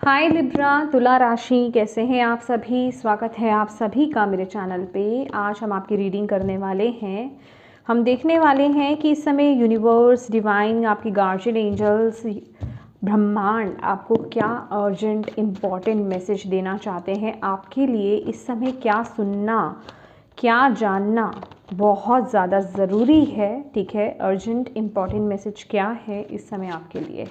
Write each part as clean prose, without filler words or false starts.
हाय Libra, तुला राशि, कैसे हैं आप सभी। स्वागत है आप सभी का मेरे चैनल पे। आज हम आपकी रीडिंग करने वाले हैं। हम देखने वाले हैं कि इस समय यूनिवर्स, डिवाइन, आपकी गार्जियन एंजल्स, ब्रह्मांड आपको क्या अर्जेंट इम्पॉर्टेंट मैसेज देना चाहते हैं आपके लिए। इस समय क्या सुनना, क्या जानना बहुत ज़्यादा ज़रूरी है। ठीक है, अर्जेंट इम्पॉर्टेंट मैसेज क्या है इस समय आपके लिए।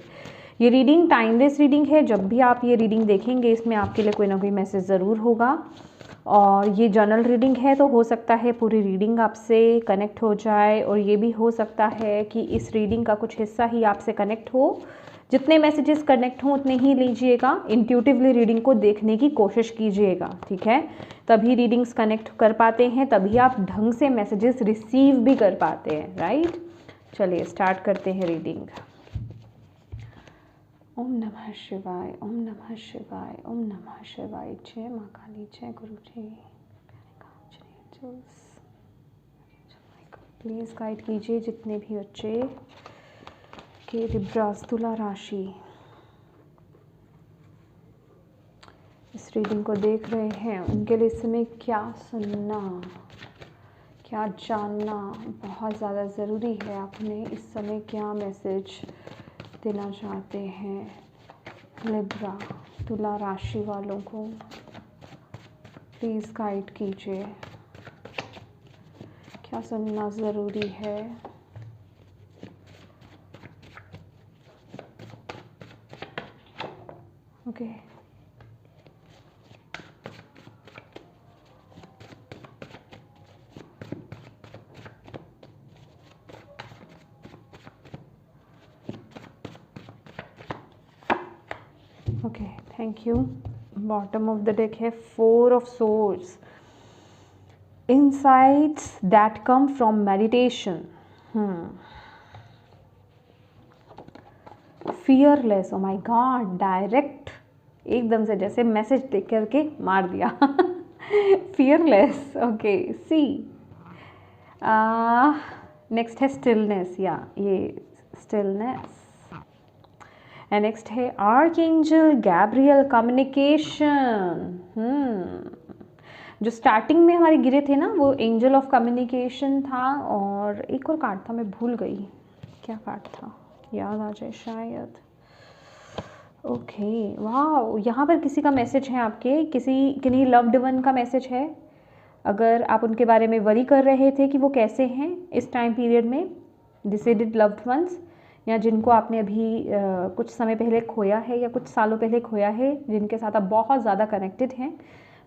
ये रीडिंग टाइमलेस रीडिंग है। जब भी आप ये रीडिंग देखेंगे इसमें आपके लिए कोई ना कोई मैसेज ज़रूर होगा। और ये जनरल रीडिंग है तो हो सकता है पूरी रीडिंग आपसे कनेक्ट हो जाए, और ये भी हो सकता है कि इस रीडिंग का कुछ हिस्सा ही आपसे कनेक्ट हो। जितने मैसेजेस कनेक्ट हों उतने ही लीजिएगा। इंट्यूटिवली रीडिंग को देखने की कोशिश कीजिएगा, ठीक है। तभी रीडिंग्स कनेक्ट कर पाते हैं, तभी आप ढंग से मैसेजेस रिसीव भी कर पाते हैं, राइट। चलिए स्टार्ट करते हैं रीडिंग। ओम नमः शिवाय, ओम नमः शिवाय, ओम नमः शिवाय। जय माँ काली, जय गुरु जी। प्लीज़ गाइड कीजिए जितने भी बच्चे के लिब्रास तुला राशि इस रीडिंग को देख रहे हैं, उनके लिए इस समय क्या सुनना, क्या जानना बहुत ज़्यादा ज़रूरी है। आपने इस समय क्या मैसेज देना चाहते हैं लिब्रा तुला राशि वालों को, प्लीज़ गाइड कीजिए। क्या सुनना ज़रूरी है। Okay okay, thank you. Bottom of the deck है 4 of swords. Insights that come from meditation. Fearless, oh my God, direct एकदम से जैसे मैसेज देख करके मार दिया। Fearless, okay. सी नेक्स्ट है स्टिलनेस, या ये स्टिलनेस। एंड नेक्स्ट है आर्कएंजल गैब्रियल, कम्युनिकेशन। जो स्टार्टिंग में हमारे गिरे थे ना, वो एंजल ऑफ कम्युनिकेशन था, और एक और कार्ड था, मैं भूल गई क्या कार्ड था, याद आ जाए शायद। ओके, वाह, यहाँ पर किसी का मैसेज है आपके, किन्हीं लव्ड वन का मैसेज है। अगर आप उनके बारे में वरी कर रहे थे कि वो कैसे हैं इस टाइम पीरियड में, डिसेडेड लव्ड वंस, या जिनको आपने अभी कुछ समय पहले खोया है या कुछ सालों पहले खोया है, जिनके साथ आप बहुत ज़्यादा कनेक्टेड हैं,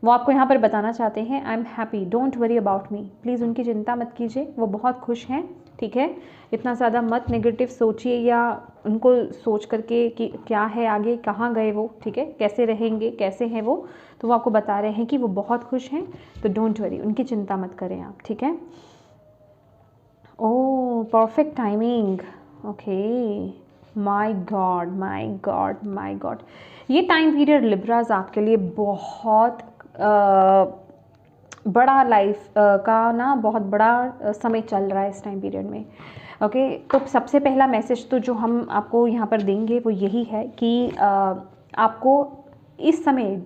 वो आपको यहाँ पर बताना चाहते हैं I am happy, don't worry about me. Please उनकी चिंता मत कीजिए, वो बहुत खुश हैं, ठीक है। इतना ज़्यादा मत नेगेटिव सोचिए या उनको सोच करके कि क्या है आगे, कहाँ गए वो, ठीक है, कैसे रहेंगे, कैसे हैं वो। तो वो आपको बता रहे हैं कि वो बहुत खुश हैं, तो डोंट वरी, उनकी चिंता मत करें आप, ठीक है। Oh, perfect timing, okay. My God, my God, my God. ये टाइम पीरियड लिब्रास आपके लिए बहुत बड़ा लाइफ का ना, बहुत बड़ा समय चल रहा है इस टाइम पीरियड में, ओके। तो सबसे पहला मैसेज तो जो हम आपको यहाँ पर देंगे वो यही है कि आपको इस समय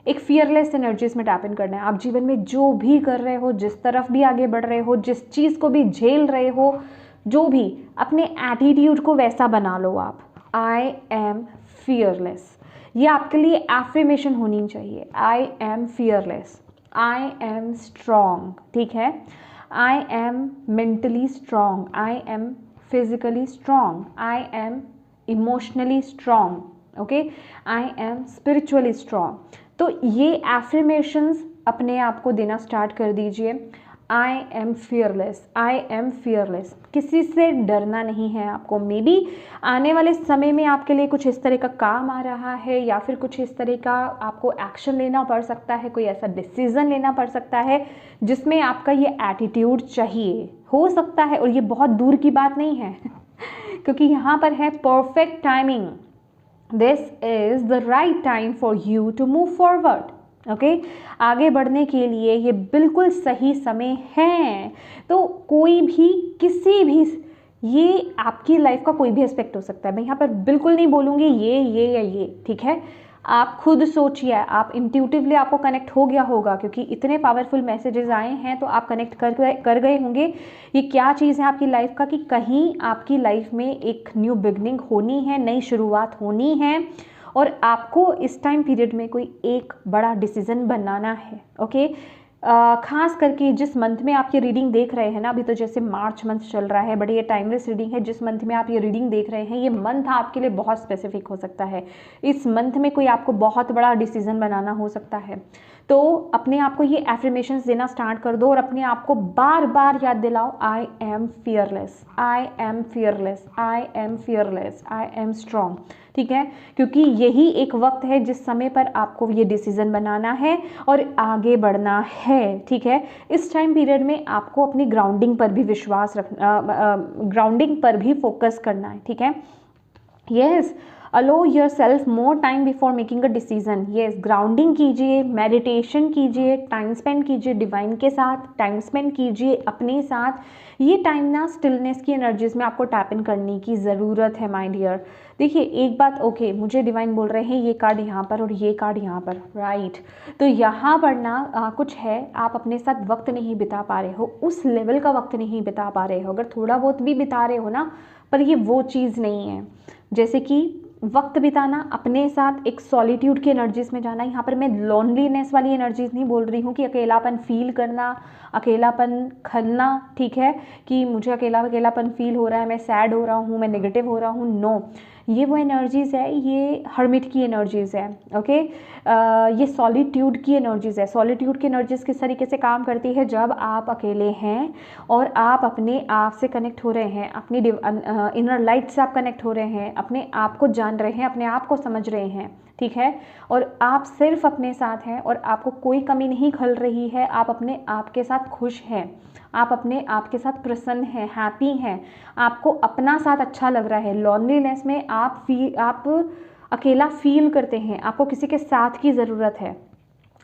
एक फियरलेस एनर्जीज में टैप इन करना है। आप जीवन में जो भी कर रहे हो, जिस तरफ भी आगे बढ़ रहे हो, जिस चीज़ को भी झेल रहे हो, जो भी, अपने एटीट्यूड को वैसा बना लो आप। आई एम फियरलेस, ये आपके लिए एफर्मेशन होनी चाहिए। I am fearless, I am strong, ठीक है। I am mentally strong, I am physically strong, I am emotionally strong, okay, I am spiritually strong. तो ये एफर्मेशंस अपने आप को देना स्टार्ट कर दीजिए। I am fearless, I am fearless. किसी से डरना नहीं है आपको। मे बी आने वाले समय में आपके लिए कुछ इस तरह का काम आ रहा है, या फिर कुछ इस तरह का आपको एक्शन लेना पड़ सकता है, कोई ऐसा डिसीजन लेना पड़ सकता है जिसमें आपका ये एटीट्यूड चाहिए, हो सकता है। और ये बहुत दूर की बात नहीं है क्योंकि यहाँ पर है perfect timing. This is the right time for you to move forward, okay. आगे बढ़ने के लिए ये बिल्कुल सही समय है। तो कोई भी, किसी भी, ये आपकी लाइफ का कोई भी एस्पेक्ट हो सकता है। मैं यहाँ पर बिल्कुल नहीं बोलूँगी ये या ये, ठीक है। आप खुद सोचिए, आप इंट्यूटिवली आपको कनेक्ट हो गया होगा, क्योंकि इतने पावरफुल मैसेजेस आए हैं तो आप कनेक्ट कर गए होंगे। ये क्या चीज़ है आपकी लाइफ का कि कहीं आपकी लाइफ में एक न्यू बिगनिंग होनी है, नई शुरुआत होनी है, और आपको इस टाइम पीरियड में कोई एक बड़ा डिसीजन बनाना है। ओके, खास करके जिस मंथ में आप ये रीडिंग देख रहे हैं ना, अभी तो जैसे मार्च मंथ चल रहा है, बड़ी ये टाइमलेस रीडिंग है। जिस मंथ में आप ये रीडिंग देख रहे हैं, ये मंथ आपके लिए बहुत स्पेसिफिक हो सकता है। इस मंथ में कोई आपको बहुत बड़ा डिसीजन बनाना हो सकता है। तो अपने आप को ये एफर्मेशंस देना स्टार्ट कर दो और अपने आप को बार बार याद दिलाओ, I am fearless, I am fearless, I am fearless, I am strong. ठीक है, क्योंकि यही एक वक्त है जिस समय पर आपको ये डिसीजन बनाना है और आगे बढ़ना है। ठीक है, इस टाइम पीरियड में आपको अपनी ग्राउंडिंग पर भी विश्वास रखना, ग्राउंडिंग पर भी फोकस करना है। ठीक है, yes, allow yourself more time before making a decision. Yes, grounding कीजिए, मेडिटेशन कीजिए, टाइम स्पेंड कीजिए डिवाइन के साथ, टाइम स्पेंड कीजिए अपने साथ। ये टाइम ना स्टिलनेस की एनर्जीज में आपको टैप इन करने की ज़रूरत है माय डियर। देखिए एक बात, ओके मुझे डिवाइन बोल रहे हैं ये कार्ड यहाँ पर और ये कार्ड यहाँ पर, राइट। तो यहाँ पर ना कुछ है, आप अपने साथ वक्त नहीं बिता पा रहे हो, उस लेवल का वक्त नहीं बिता पा रहे हो। अगर थोड़ा बहुत भी बिता रहे हो ना, पर ये वो चीज़ नहीं है। जैसे कि वक्त बिताना अपने साथ, एक सॉलिट्यूड की एनर्जीज में जाना। यहाँ पर मैं लोनलीनेस वाली एनर्जीज नहीं बोल रही हूँ कि अकेलापन फील करना, अकेलापन खलना। ठीक है, कि मुझे अकेलापन फील हो रहा है, मैं सैड हो रहा हूँ, मैं नेगेटिव हो रहा हूँ, नो। ये वो एनर्जीज़ है, ये हर्मिट की एनर्जीज़ है। ओके, ये सॉलिट्यूड की एनर्जीज़ है। सॉलिट्यूड की एनर्जीज़ किस तरीके से काम करती है, जब आप अकेले हैं और आप अपने आप से कनेक्ट हो रहे हैं, अपनी इनर लाइट से आप कनेक्ट हो रहे हैं, अपने आप को जान रहे हैं, अपने आप को समझ रहे हैं। ठीक है, और आप सिर्फ अपने साथ हैं और आपको कोई कमी नहीं खल रही है, आप अपने आप के साथ खुश हैं, आप अपने आप के साथ प्रसन्न हैं, हैप्पी हैं, आपको अपना साथ अच्छा लग रहा है। लॉनलीनेस में आप अकेला फील करते हैं, आपको किसी के साथ की ज़रूरत है।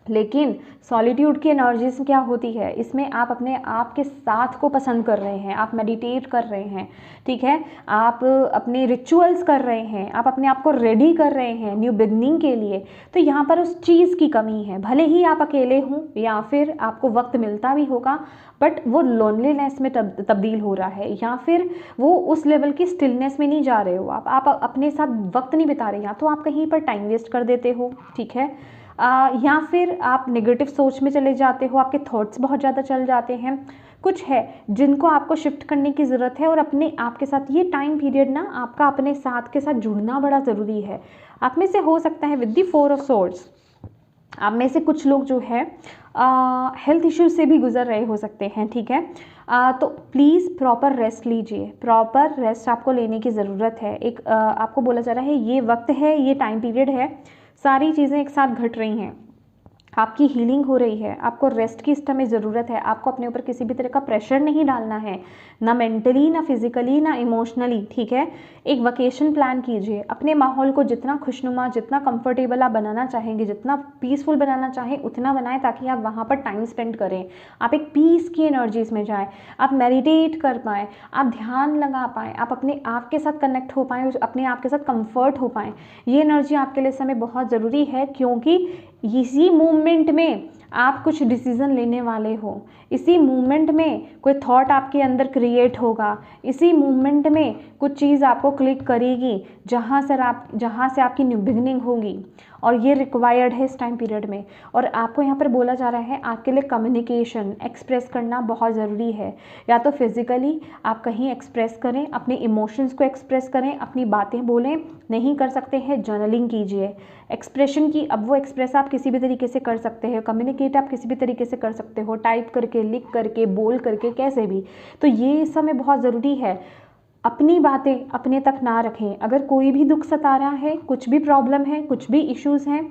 लेकिन सॉलिट्यूड की एनर्जीज क्या होती है, इसमें आप अपने आप के साथ को पसंद कर रहे हैं, आप मेडिटेट कर रहे हैं। ठीक है, आप अपने रिचुअल्स कर रहे हैं, आप अपने आप को रेडी कर रहे हैं न्यू बिगनिंग के लिए। तो यहाँ पर उस चीज़ की कमी है, भले ही आप अकेले हों या फिर आपको वक्त मिलता भी होगा, बट वो लोनलीनेस में तब्दील हो रहा है, या फिर वो उस लेवल की स्टिलनेस में नहीं जा रहे हो आप अपने साथ वक्त नहीं बिता रहे, या तो आप कहीं पर टाइम वेस्ट कर देते हो। ठीक है, या फिर आप नेगेटिव सोच में चले जाते हो, आपके थॉट्स बहुत ज़्यादा चल जाते हैं। कुछ है जिनको आपको शिफ्ट करने की ज़रूरत है और अपने आप के साथ, ये टाइम पीरियड ना आपका अपने साथ के साथ जुड़ना बड़ा ज़रूरी है। आप में से हो सकता है विद द 4 ऑफ सोर्ड्स, आप में से कुछ लोग जो है हेल्थ इश्यूज से भी गुजर रहे हो सकते हैं। ठीक है, तो प्लीज़ प्रॉपर रेस्ट लीजिए, प्रॉपर रेस्ट आपको लेने की ज़रूरत है। एक आपको बोला जा रहा है ये वक्त है, ये टाइम पीरियड है, सारी चीज़ें एक साथ घट रही हैं, आपकी हीलिंग हो रही है, आपको रेस्ट की इस समय ज़रूरत है। आपको अपने ऊपर किसी भी तरह का प्रेशर नहीं डालना है, ना मेंटली, ना फिजिकली, ना इमोशनली। ठीक है, एक वकेशन प्लान कीजिए, अपने माहौल को जितना खुशनुमा, जितना कंफर्टेबल आप बनाना चाहेंगे, जितना पीसफुल बनाना चाहें उतना बनाएं, ताकि आप वहाँ पर टाइम स्पेंड करें, आप एक पीस की एनर्जीज में जाएँ, आप मेडिटेट कर पाएँ, आप ध्यान लगा पाएँ, आप अपने आप के साथ कनेक्ट हो पाएँ, अपने आप के साथ कम्फर्ट हो पाएँ। ये एनर्जी आपके लिए इस समय बहुत ज़रूरी है, क्योंकि इसी मूवमेंट में आप कुछ डिसीज़न लेने वाले हो, इसी मूवमेंट में कोई थॉट आपके अंदर क्रिएट होगा, इसी मूवमेंट में कुछ चीज़ आपको क्लिक करेगी, जहाँ से आपकी न्यू बिगनिंग होगी, और ये रिक्वायर्ड है इस टाइम पीरियड में। और आपको यहाँ पर बोला जा रहा है आपके लिए कम्युनिकेशन, एक्सप्रेस करना बहुत ज़रूरी है। या तो फिज़िकली आप कहीं एक्सप्रेस करें, अपने इमोशंस को एक्सप्रेस करें, अपनी बातें बोलें, नहीं कर सकते हैं जर्नलिंग कीजिए एक्सप्रेशन की। अब वो एक्सप्रेस आप किसी भी तरीके से कर सकते हैं, कम्युनिकेट आप किसी भी तरीके से कर सकते हो, टाइप करके, लिख करके, बोल करके, कैसे भी। तो ये इस समय बहुत ज़रूरी है, अपनी बातें अपने तक ना रखें। अगर कोई भी दुख सता रहा है, कुछ भी प्रॉब्लम है, कुछ भी इश्यूज़ हैं,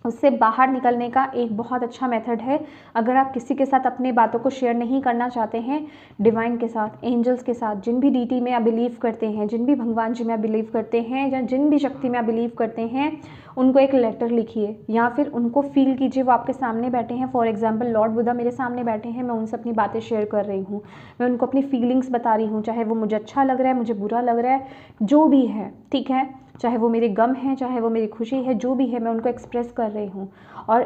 उससे बाहर निकलने का एक बहुत अच्छा मेथड है, अगर आप किसी के साथ अपनी बातों को शेयर नहीं करना चाहते हैं, डिवाइन के साथ, एंजल्स के साथ, जिन भी डीटी में आप बिलीव करते हैं, जिन भी भगवान जी में आप बिलीव करते हैं, या जिन भी शक्ति में आप बिलीव करते हैं, उनको एक लेटर लिखिए, या फिर उनको फील कीजिए वो आपके सामने बैठे हैं। फॉर एग्जाम्पल लॉर्ड बुद्धा मेरे सामने बैठे हैं, मैं उनसे अपनी बातें शेयर कर रही हूँ, मैं उनको अपनी फीलिंग्स बता रही हूँ, चाहे वो मुझे अच्छा लग रहा है, मुझे बुरा लग रहा है, जो भी है। ठीक है, चाहे वो मेरे गम हैं, चाहे वो मेरी खुशी है, जो भी है मैं उनको एक्सप्रेस कर रही हूँ। और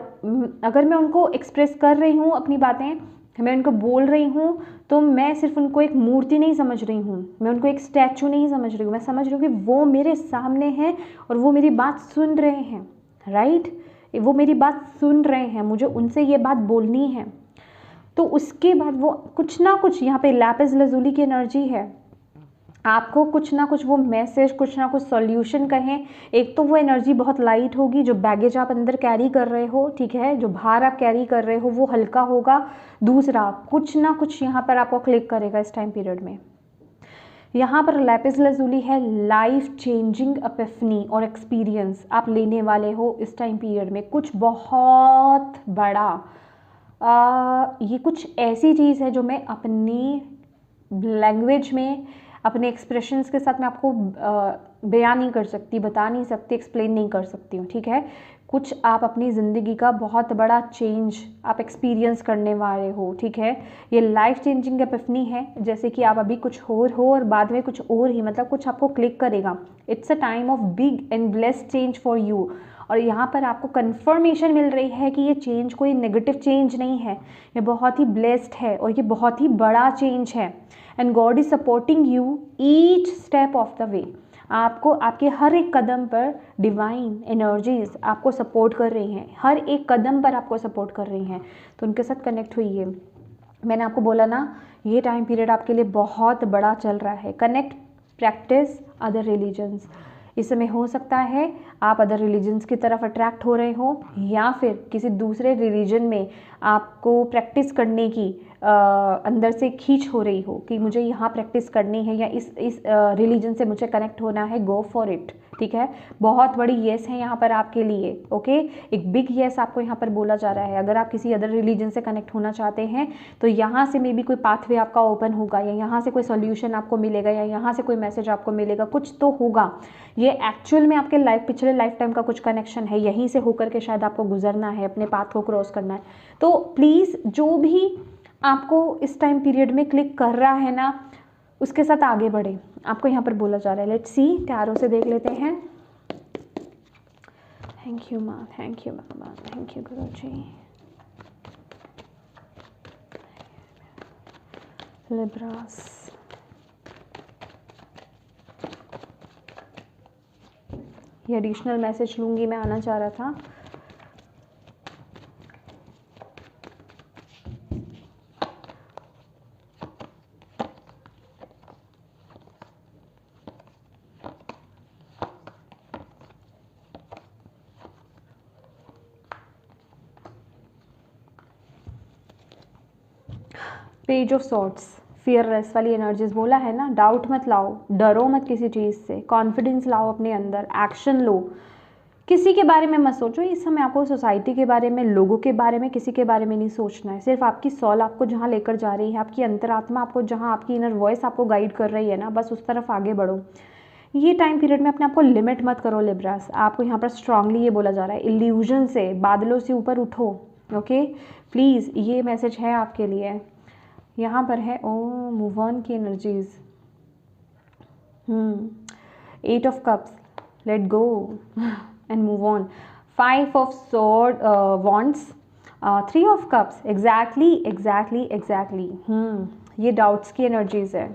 अगर मैं उनको एक्सप्रेस कर रही हूँ अपनी बातें, मैं उनको बोल रही हूँ, तो मैं सिर्फ उनको एक मूर्ति नहीं समझ रही हूँ, मैं उनको एक स्टैचू नहीं समझ रही हूँ, मैं समझ रही हूँ कि वो मेरे सामने हैं और वो मेरी बात सुन रहे हैं, राइट। वो मेरी बात सुन रहे हैं, मुझे उनसे ये बात बोलनी है। तो उसके बाद वो कुछ ना कुछ, यहाँ पे लैपिस लजुली की एनर्जी है, आपको कुछ ना कुछ वो मैसेज, कुछ ना कुछ सॉल्यूशन कहें। एक तो वो एनर्जी बहुत लाइट होगी, जो बैगेज आप अंदर कैरी कर रहे हो, ठीक है, जो भार आप कैरी कर रहे हो वो हल्का होगा। दूसरा, कुछ ना कुछ यहाँ पर आपको क्लिक करेगा इस टाइम पीरियड में। यहाँ पर लैपिस लजुली है, लाइफ चेंजिंग एपिफनी और एक्सपीरियंस आप लेने वाले हो इस टाइम पीरियड में, कुछ बहुत बड़ा। ये कुछ ऐसी चीज़ है जो मैं अपनी लैंग्वेज में, अपने एक्सप्रेशंस के साथ मैं आपको बयान नहीं कर सकती, बता नहीं सकती, एक्सप्लेन नहीं कर सकती हूँ, ठीक है। कुछ आप अपनी ज़िंदगी का बहुत बड़ा चेंज आप एक्सपीरियंस करने वाले हो, ठीक है। ये लाइफ चेंजिंग एपिफनी है, जैसे कि आप अभी कुछ और बाद में कुछ और ही, मतलब कुछ आपको क्लिक करेगा। It's a time of big and blessed change for you. और यहाँ पर आपको कन्फर्मेशन मिल रही है कि ये चेंज कोई नेगेटिव चेंज नहीं है, ये बहुत ही ब्लेस्ड है और ये बहुत ही बड़ा चेंज है। And God is supporting you each step of the way. आपको आपके हर एक कदम पर डिवाइन एनर्जीज आपको सपोर्ट कर रही हैं, हर एक कदम पर आपको सपोर्ट कर रही हैं, तो उनके साथ कनेक्ट हुई है। मैंने आपको बोला ना, ये टाइम पीरियड आपके लिए बहुत बड़ा चल रहा है। Connect, practice other religions. इस समय हो सकता है आप अदर रिलीजन्स की तरफ अट्रैक्ट हो रहे हो, या फिर किसी दूसरे रिलीजन में आपको प्रैक्टिस करने की अंदर से खींच हो रही हो कि मुझे यहाँ प्रैक्टिस करनी है या इस रिलीजन से मुझे कनेक्ट होना है, गो फॉर इट, ठीक है। बहुत बड़ी येस है यहाँ पर आपके लिए, ओके। एक बिग येस आपको यहाँ पर बोला जा रहा है। अगर आप किसी अदर रिलीजन से कनेक्ट होना चाहते हैं तो यहाँ से मे बी कोई पाथवे आपका ओपन होगा, या यहाँ से कोई सोल्यूशन आपको मिलेगा, या यहाँ से कोई मैसेज आपको मिलेगा, कुछ तो होगा। ये एक्चुअल में आपके पिछले लाइफ टाइम का कुछ कनेक्शन है, यहीं से होकर के शायद आपको गुजरना है, अपने पाथ को क्रॉस करना है। तो प्लीज़ जो भी आपको इस टाइम पीरियड में क्लिक कर रहा है ना, उसके साथ आगे बढ़े, आपको यहाँ पर बोला जा रहा है। लेट्स सी, टैरो से देख लेते हैं। थैंक यू माँ, thank you Baba, thank you Guru ji. Libras, ये एडिशनल मैसेज लूँगी, मैं आना चाह रहा था। पेज ऑफ सॉर्ड्स, फियरलेस वाली एनर्जीज बोला है ना। डाउट मत लाओ, डरो मत किसी चीज़ से, कॉन्फिडेंस लाओ अपने अंदर, एक्शन लो, किसी के बारे में मत सोचो। इस समय आपको सोसाइटी के बारे में, लोगों के बारे में, किसी के बारे में नहीं सोचना है। सिर्फ आपकी सॉल आपको जहाँ लेकर जा रही है, आपकी अंतरात्मा आपको जहाँ, आपकी इनर वॉइस आपको गाइड कर रही है ना, बस उस तरफ आगे बढ़ो। ये टाइम पीरियड में अपने आप को लिमिट मत करो लिब्रास। आपको यहाँ पर स्ट्रांगली ये बोला जा रहा है, इल्यूजन से, बादलों से ऊपर उठो, ओके। प्लीज़, ये मैसेज है आपके लिए। यहाँ पर है ओ मूव ऑन की energies, 8 of cups, let go and move on. 5 of sword wands, 3 of cups, exactly. ये डाउट्स की एनर्जीज है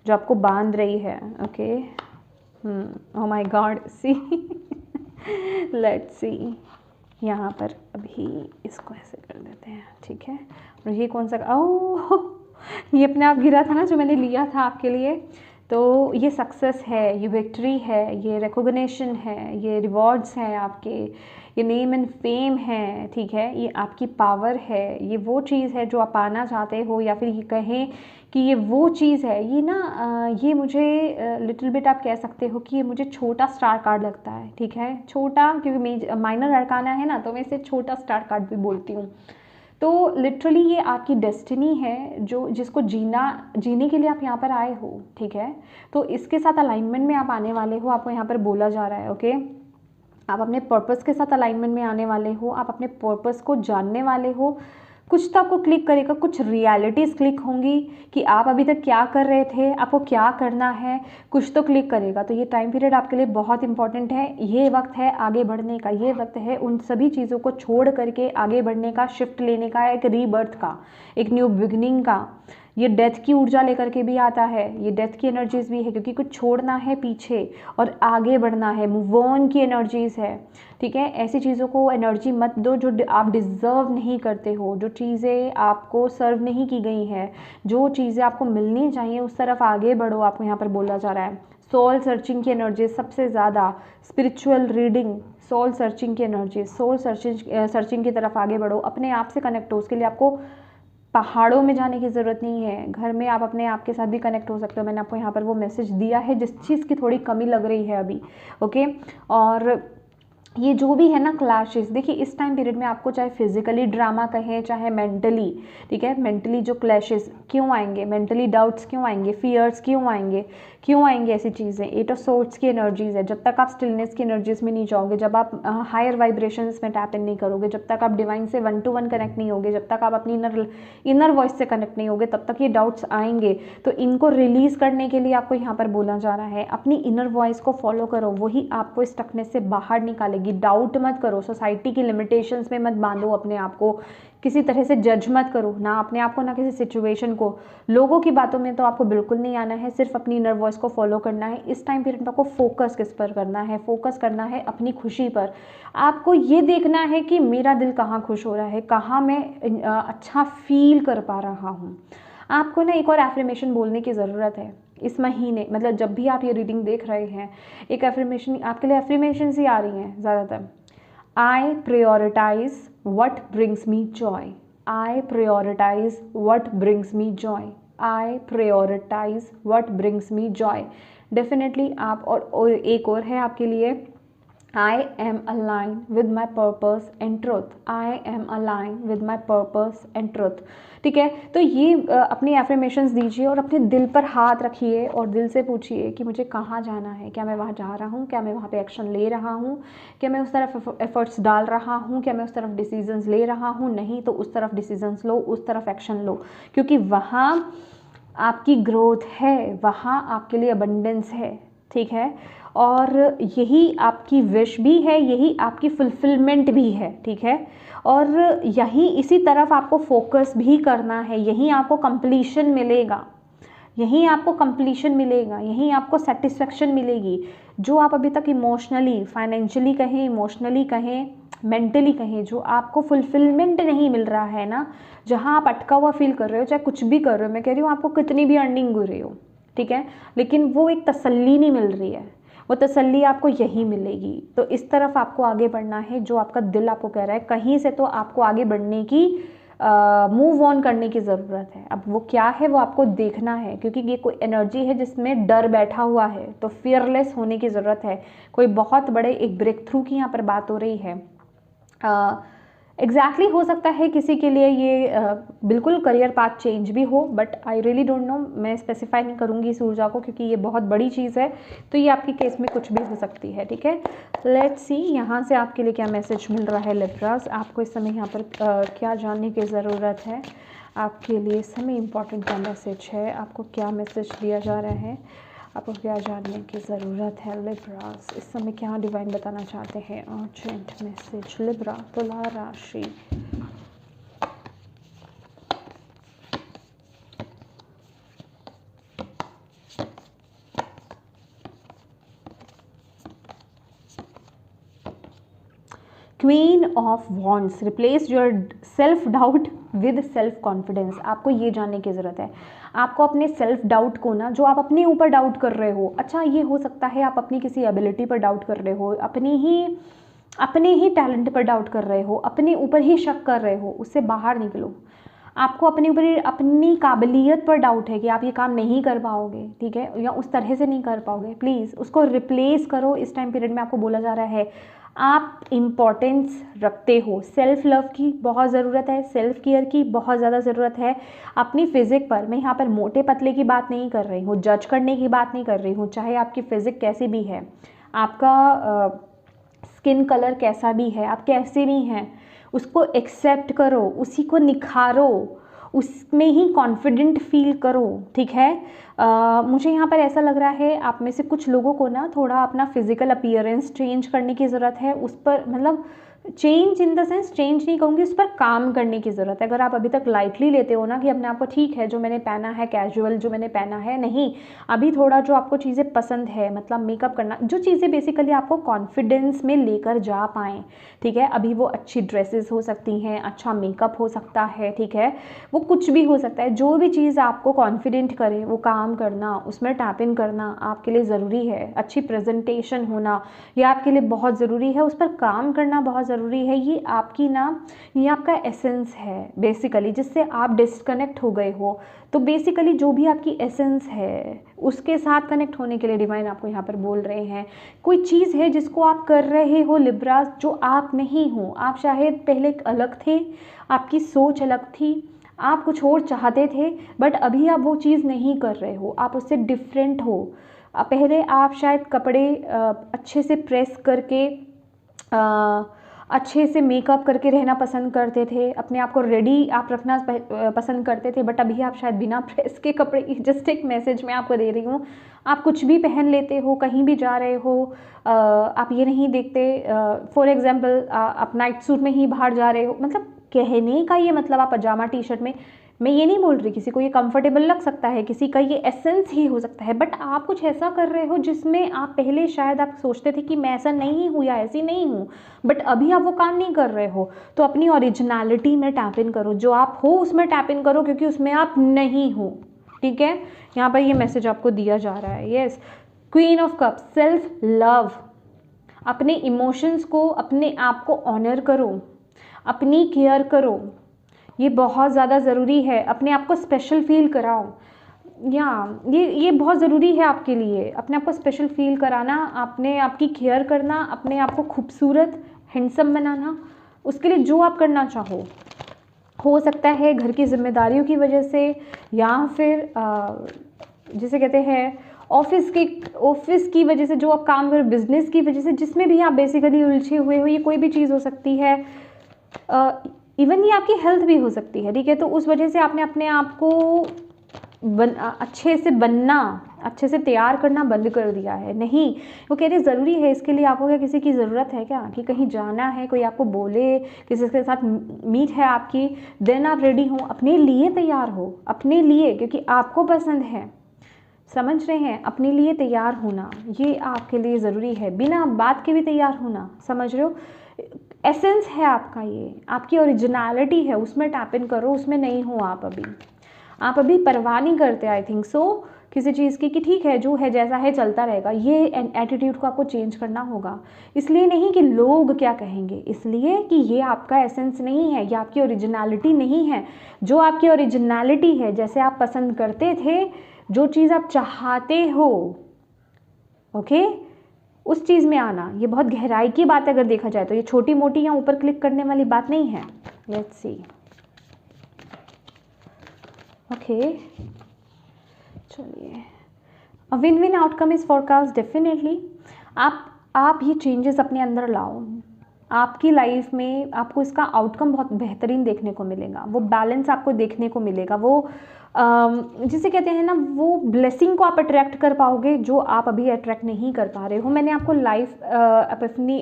जो आपको बांध रही है, okay. Oh my God, see let's see. यहाँ पर अभी इसको ऐसे कर देते हैं, ठीक है। और ये कौन सा, ओह ये अपने आप गिरा था ना जो मैंने लिया था आपके लिए। तो ये सक्सेस है, ये विक्ट्री है, ये रिकॉग्निशन है, ये रिवॉर्ड्स हैं आपके, ये नेम एंड फेम है, ठीक है। ये आपकी पावर है, ये वो चीज़ है जो आप पाना चाहते हो, या फिर ये कहें कि ये वो चीज़ है। ये ना ये मुझे लिटिल बिट आप कह सकते हो कि ये मुझे छोटा स्टार कार्ड लगता है, ठीक है। छोटा क्योंकि माइनर अरकाना है ना, तो मैं इसे छोटा स्टार कार्ड भी बोलती हूँ। तो लिटरली ये आपकी डेस्टिनी है, जो जिसको जीने के लिए आप यहाँ पर आए हो, ठीक है। तो इसके साथ अलाइनमेंट में आप आने वाले हो, आपको यहाँ पर बोला जा रहा है, ओके। आप अपने पर्पस के साथ अलाइनमेंट में आने वाले हो, आप अपने पर्पस को जानने वाले हो। कुछ तो आपको क्लिक करेगा, कुछ रियलिटीज़ क्लिक होंगी कि आप अभी तक क्या कर रहे थे, आपको क्या करना है, कुछ तो क्लिक करेगा। तो ये टाइम पीरियड आपके लिए बहुत इंपॉर्टेंट है। ये वक्त है आगे बढ़ने का, ये वक्त है उन सभी चीज़ों को छोड़ करके आगे बढ़ने का, शिफ्ट लेने का, एक रीबर्थ का, एक न्यू बिगनिंग का। ये डेथ की ऊर्जा लेकर के भी आता है, ये डेथ की एनर्जीज भी है, क्योंकि कुछ छोड़ना है पीछे और आगे बढ़ना है, मूव ऑन की एनर्जीज है। ठीक है, ऐसी चीज़ों को एनर्जी मत दो जो आप डिज़र्व नहीं करते हो, जो चीज़ें आपको सर्व नहीं की गई हैं, जो चीज़ें आपको मिलनी चाहिए उस तरफ आगे बढ़ो, आपको यहाँ पर बोला जा रहा है। सोल सर्चिंग की एनर्जी सबसे ज़्यादा, स्पिरिचुअल रीडिंग, सोल सर्चिंग की एनर्जी, सोल सर्चिंग की तरफ आगे बढ़ो, अपने आप से कनेक्ट हो। उसके लिए आपको पहाड़ों में जाने की ज़रूरत नहीं है, घर में आप अपने आप के साथ भी कनेक्ट हो सकते हो। मैंने आपको यहाँ पर वो मैसेज दिया है जिस चीज़ की थोड़ी कमी लग रही है अभी। ओके, और ये जो भी है ना क्लैशेस, देखिए इस टाइम पीरियड में आपको चाहे फिजिकली ड्रामा कहें चाहे मेंटली, ठीक है, मेंटली जो क्लैशेस क्यों आएंगे, मेंटली डाउट्स क्यों आएंगे, फियर्स क्यों आएंगे ऐसी चीज़ें। 8 ऑफ सोर्ड्स की एनर्जीज है। जब तक आप स्टिलनेस की एनर्जीज में नहीं जाओगे, जब आप हायर वाइब्रेशंस में टैप इन नहीं करोगे, जब तक आप डिवाइन से 1 to 1 कनेक्ट नहीं होगे, जब तक आप अपनी इनर वॉइस से कनेक्ट नहीं होगे, तब तक ये डाउट्स आएंगे। तो इनको रिलीज करने के लिए आपको यहाँ पर बोला जा रहा है, अपनी इनर वॉइस को फॉलो करो, वही आपको स्टकनेस से बाहर निकालेगी। डाउट मत करो, सोसाइटी की लिमिटेशंस में मत बांधो अपने आप को, किसी तरह से जज मत करो ना अपने आप को, ना किसी सिचुएशन को। लोगों की बातों में तो आपको बिल्कुल नहीं आना है, सिर्फ अपनी इनर वॉइस को फॉलो करना है। इस टाइम पीरियड में आपको फोकस किस पर करना है, फोकस करना है अपनी खुशी पर। आपको ये देखना है कि मेरा दिल कहाँ खुश हो रहा है, कहाँ मैं अच्छा फील कर पा रहा हूँ। आपको ना एक और एफर्मेशन बोलने की ज़रूरत है इस महीने, मतलब जब भी आप ये रीडिंग देख रहे हैं, एक एफर्मेशन आपके लिए, एफर्मेशन ही आ रही हैं ज़्यादातर। I prioritize what brings me joy. I prioritize what brings me joy. I prioritize what brings me joy. Definitely आप, और एक और है आपके लिए, I am aligned with my purpose and truth. I am aligned with my purpose and truth. ठीक है, तो ये अपनी एफर्मेशंस दीजिए और अपने दिल पर हाथ रखिए और दिल से पूछिए कि मुझे कहाँ जाना है, क्या मैं वहाँ जा रहा हूँ, क्या मैं वहाँ पे एक्शन ले रहा हूँ, क्या मैं उस तरफ एफर्ट्स डाल रहा हूँ, क्या मैं उस तरफ डिसीजंस ले रहा हूँ। नहीं तो उस तरफ डिसीजंस लो, उस तरफ एक्शन लो, क्योंकि वहाँ आपकी ग्रोथ है, वहाँ आपके लिए अबंडेंस है। ठीक है, और यही आपकी विश भी है, यही आपकी फुलफिलमेंट भी है। ठीक है, और यही इसी तरफ आपको फोकस भी करना है, यही आपको कंप्लीशन मिलेगा, यहीं आपको कंप्लीशन मिलेगा, यहीं आपको सेटिस्फेक्शन मिलेगी। जो आप अभी तक इमोशनली, फाइनेंशियली कहें, इमोशनली कहें, मेंटली कहें, जो आपको फुलफिलमेंट नहीं मिल रहा है ना, जहां आप अटका हुआ फील कर रहे हो, चाहे कुछ भी कर रहे हो, मैं कह रही हूँ आपको कितनी भी अर्निंग हो रही हो, ठीक है, लेकिन वो एक तसल्ली नहीं मिल रही है, वो तसल्ली आपको यही मिलेगी। तो इस तरफ आपको आगे बढ़ना है, जो आपका दिल आपको कह रहा है, कहीं से तो आपको आगे बढ़ने की, मूव ऑन करने की ज़रूरत है। अब वो क्या है वो आपको देखना है, क्योंकि ये कोई एनर्जी है जिसमें डर बैठा हुआ है, तो फियरलेस होने की ज़रूरत है। कोई बहुत बड़े एक ब्रेक थ्रू की यहाँ पर बात हो रही है। एग्जैक्टली हो सकता है किसी के लिए ये बिल्कुल करियर पाथ चेंज भी हो, but I really don't know, मैं स्पेसिफाई नहीं करूँगी इस ऊर्जा को, क्योंकि ये बहुत बड़ी चीज़ है, तो ये आपके केस में कुछ भी हो सकती है। ठीक है, लेट्स सी यहाँ से आपके लिए क्या मैसेज मिल रहा है लिब्रास। आपको इस समय यहाँ पर क्या जानने की ज़रूरत है, आपके लिए इस समय इम्पॉर्टेंट क्या मैसेज है, आपको क्या मैसेज दिया जा रहा है, आपको क्या जानने की ज़रूरत है लिब्रास, इस समय क्या डिवाइन बताना चाहते हैं। अर्जेंट मैसेज लिब्रा, तुला राशि। Queen of wands, replace your self doubt with self confidence. आपको ये जानने की ज़रूरत है, आपको अपने सेल्फ डाउट को ना, जो आप अपने ऊपर डाउट कर रहे हो, अच्छा ये हो सकता है आप अपनी किसी एबिलिटी पर डाउट कर रहे हो, अपने ही टैलेंट पर डाउट कर रहे हो, अपने ऊपर ही शक कर रहे हो, उससे बाहर निकलो। आपको अपने ऊपर, अपनी काबिलियत पर डाउट है कि आप ये काम नहीं कर पाओगे, ठीक है, या उस तरह से नहीं कर पाओगे, प्लीज़ उसको रिप्लेस करो। इस टाइम पीरियड में आपको बोला जा रहा है आप इम्पॉर्टेंस रखते हो, सेल्फ लव की बहुत ज़रूरत है, सेल्फ केयर की बहुत ज़्यादा ज़रूरत है। अपनी फिजिक पर, मैं यहाँ पर मोटे पतले की बात नहीं कर रही हूँ, जज करने की बात नहीं कर रही हूँ, चाहे आपकी फिजिक कैसी भी है, आपका स्किन कलर कैसा भी है, आप कैसे भी हैं, उसको एक्सेप्ट करो, उसी को निखारो, उसमें ही कॉन्फिडेंट फील करो, ठीक है। मुझे यहाँ पर ऐसा लग रहा है आप में से कुछ लोगों को ना थोड़ा अपना फिजिकल अपीयरेंस चेंज करने की ज़रूरत है, उस पर मतलब change in the sense change नहीं कहूँगी, उस पर काम करने की ज़रूरत है। अगर आप अभी तक लाइटली लेते हो ना कि अपने आप को ठीक है जो मैंने पहना है, कैजुअल जो मैंने पहना है, नहीं, अभी थोड़ा जो आपको चीज़ें पसंद है, मतलब मेकअप करना, जो चीज़ें बेसिकली आपको कॉन्फिडेंस में लेकर जा पाएँ, ठीक है। अभी वो अच्छी ड्रेसेस हो सकती हैं, अच्छा मेकअप हो सकता है, ठीक है, वो कुछ भी हो सकता है, जो भी चीज़ आपको कॉन्फिडेंट करे वो काम करना, उसमें टैप इन करना आपके लिए ज़रूरी है। अच्छी प्रेजेंटेशन होना ये आपके लिए बहुत ज़रूरी है, उस पर काम करना बहुत ज़रूरी है। ये आपकी ना, ये आपका एसेंस है बेसिकली, जिससे आप डिस्कनेक्ट हो गए हो। तो बेसिकली जो भी आपकी एसेंस है उसके साथ कनेक्ट होने के लिए डिवाइन आपको यहाँ पर बोल रहे हैं। कोई चीज़ है जिसको आप कर रहे हो लिब्रा, जो आप नहीं हो। आप शायद पहले अलग थे, आपकी सोच अलग थी, आप कुछ और चाहते थे, बट अभी आप वो चीज़ नहीं कर रहे हो, आप उससे डिफरेंट हो। पहले आप शायद कपड़े अच्छे से प्रेस करके, अच्छे से मेकअप करके रहना पसंद करते थे, अपने आप को रेडी आप रखना पसंद करते थे, बट अभी आप शायद बिना प्रेस के कपड़े, जस्ट एक मैसेज मैं आपको दे रही हूँ, आप कुछ भी पहन लेते हो, कहीं भी जा रहे हो, आप ये नहीं देखते, फॉर एग्जांपल आप नाइट सूट में ही बाहर जा रहे हो, मतलब कहने का ये मतलब आप पजामा टी शर्ट में, मैं ये नहीं बोल रही किसी को ये कंफर्टेबल लग सकता है, किसी का ये एसेंस ही हो सकता है, बट आप कुछ ऐसा कर रहे हो जिसमें आप पहले शायद आप सोचते थे कि मैं ऐसा नहीं हूँ या ऐसी नहीं हूँ, बट अभी आप वो काम नहीं कर रहे हो। तो अपनी ओरिजिनलिटी में टैप इन करो, जो आप हो उसमें टैप इन करो, क्योंकि उसमें आप नहीं हो, ठीक है। यहाँ पर ये मैसेज आपको दिया जा रहा है। Yes, queen of cup, self love, अपने इमोशंस को, अपने आप को ऑनर करो, अपनी केयर करो, ये बहुत ज़्यादा ज़रूरी है। अपने आप को स्पेशल फील कराओ, या ये बहुत ज़रूरी है आपके लिए, अपने आप को स्पेशल फील कराना, अपने आप की केयर करना, अपने आप को खूबसूरत हैंडसम बनाना, उसके लिए जो आप करना चाहो। हो सकता है घर की जिम्मेदारियों की वजह से, या फिर जिसे कहते हैं ऑफिस की वजह से, जो आप काम करो, बिजनेस की वजह से, जिसमें भी आप बेसिकली उलझे हुए हो, ये कोई भी चीज़ हो सकती है। इवन ये आपकी हेल्थ भी हो सकती है, ठीक है। तो उस वजह से आपने अपने आप को अच्छे से बनना, अच्छे से तैयार करना बंद कर दिया है। नहीं, वो कह रहे ज़रूरी है, इसके लिए आपको क्या किसी की ज़रूरत है क्या, कि कहीं जाना है, कोई आपको बोले, किसी के साथ मीट है आपकी, देन आप रेडी हो, अपने लिए तैयार हो, अपने लिए, क्योंकि आपको पसंद है, समझ रहे हैं, अपने लिए तैयार होना ये आपके लिए ज़रूरी है, बिना बात के भी तैयार होना, समझ रहे हो। एसेंस है आपका, ये आपकी ओरिजिनलिटी है, उसमें टैप इन करो, उसमें नहीं हो आप अभी परवाह नहीं करते, आई थिंक सो, किसी चीज़ की, कि ठीक है जो है जैसा है चलता रहेगा। ये एटीट्यूड को आपको चेंज करना होगा, इसलिए नहीं कि लोग क्या कहेंगे, इसलिए कि ये आपका एसेंस नहीं है, ये आपकी ओरिजिनलिटी नहीं है। जो आपकी ओरिजिनलिटी है, जैसे आप पसंद करते थे, जो चीज़ आप चाहते हो, ओके, उस चीज़ में आना, ये बहुत गहराई की बात है। अगर देखा जाए तो ये छोटी मोटी या ऊपर क्लिक करने वाली बात नहीं है। लेट्स सी, ओके, चलिए, a win win outcome is forecast definitely. आप ये चेंजेस अपने अंदर लाओ, आपकी लाइफ में आपको इसका आउटकम बहुत बेहतरीन देखने को मिलेगा, वो बैलेंस आपको देखने को मिलेगा, वो जिसे कहते हैं ना, वो ब्लेसिंग को आप अट्रैक्ट कर पाओगे जो आप अभी अट्रैक्ट नहीं कर पा रहे हो। मैंने आपको लाइफ एपिफनी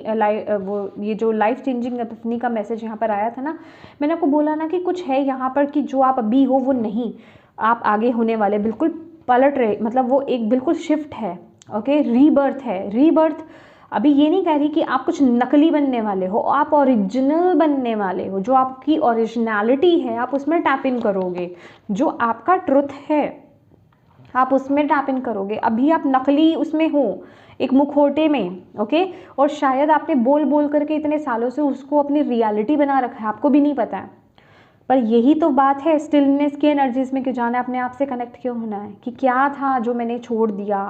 वो ये जो लाइफ चेंजिंग एपिफनी का मैसेज यहाँ पर आया था ना, मैंने आपको बोला ना कि कुछ है यहाँ पर कि जो आप अभी हो वो नहीं, आप आगे होने वाले, बिल्कुल पलट रहे, मतलब वो एक बिल्कुल शिफ्ट है, ओके, रीबर्थ है। रीबर्थ अभी ये नहीं कह रही कि आप कुछ नकली बनने वाले हो, आप ओरिजिनल बनने वाले हो। जो आपकी ओरिजिनलिटी है आप उसमें टैप इन करोगे, जो आपका ट्रुथ है आप उसमें टैप इन करोगे। अभी आप नकली उसमें हो, एक मुखौटे में, ओके, और शायद आपने बोल बोल करके इतने सालों से उसको अपनी रियलिटी बना रखा है, आपको भी नहीं पता है। पर यही तो बात है स्टिलनेस की एनर्जीज में क्यों जाना है, अपने आप से कनेक्ट क्यों होना है, कि क्या था जो मैंने छोड़ दिया,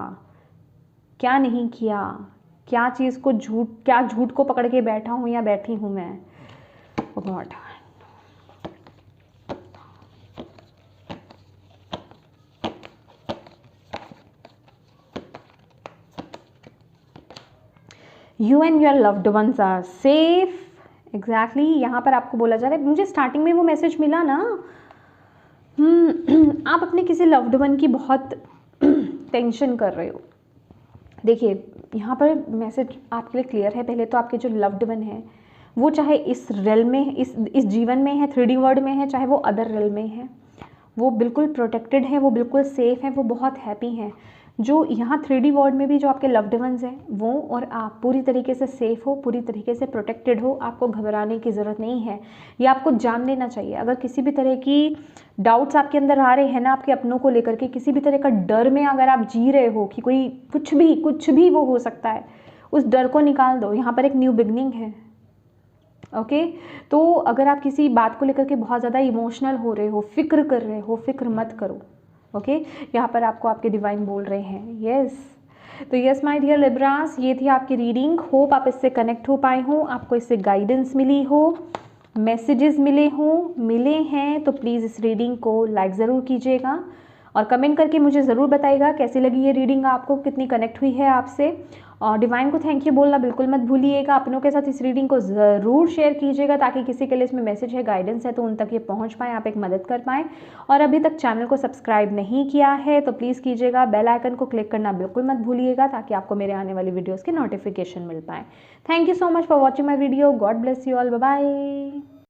क्या नहीं किया, क्या चीज़ को क्या झूठ को पकड़ के बैठा हूँ या बैठी हूँ मैं। God, you and your loved ones are safe exactly यहाँ पर आपको बोला जा रहा है, मुझे स्टार्टिंग में वो मैसेज मिला ना, आप अपने किसी लव्ड वन की बहुत टेंशन कर रहे हो। देखिए यहाँ पर मैसेज आपके लिए क्लियर है। पहले तो आपके जो लव्ड वन है वो चाहे इस रेल में, इस जीवन में है, 3D वर्ल्ड में है, चाहे वो अदर रेल में है, वो बिल्कुल प्रोटेक्टेड है, वो बिल्कुल सेफ़ है, वो बहुत हैप्पी हैं। जो यहाँ 3D वर्ल्ड में भी जो आपके लव्ड वंस हैं वो और आप पूरी तरीके से सेफ़ हो, पूरी तरीके से प्रोटेक्टेड हो, आपको घबराने की ज़रूरत नहीं है। ये आपको जान लेना चाहिए। अगर किसी भी तरह की डाउट्स आपके अंदर आ रहे हैं ना आपके अपनों को लेकर के, किसी भी तरह का डर में अगर आप जी रहे हो कि कोई कुछ भी वो हो सकता है, उस डर को निकाल दो। यहाँ पर एक न्यू बिगनिंग है। ओके तो अगर आप किसी बात को लेकर के बहुत ज़्यादा इमोशनल हो रहे हो, फिक्र कर रहे हो, फिक्र मत करो। ओके यहाँ पर आपको आपके डिवाइन बोल रहे हैं यस। तो यस माय डियर लिब्रास, ये थी आपकी रीडिंग। होप आप इससे कनेक्ट हो पाए हो, आपको इससे गाइडेंस मिली हो, मैसेजेस मिले हैं तो प्लीज़ इस रीडिंग को लाइक ज़रूर कीजिएगा और कमेंट करके मुझे ज़रूर बताइएगा कैसी लगी ये रीडिंग, आपको कितनी कनेक्ट हुई है आपसे। और डिवाइन को थैंक यू बोलना बिल्कुल मत भूलिएगा। अपनों के साथ इस रीडिंग को ज़रूर शेयर कीजिएगा ताकि किसी के लिए इसमें मैसेज है, गाइडेंस है तो उन तक ये पहुंच पाए, आप एक मदद कर पाएँ। और अभी तक चैनल को सब्सक्राइब नहीं किया है तो प्लीज़ कीजिएगा, बेल आइकन को क्लिक करना बिल्कुल मत भूलिएगा ताकि आपको मेरे आने वाली वीडियोज़ के नोटिफिकेशन मिल पाए। Thank you so much for watching my video. God bless you all, bye bye.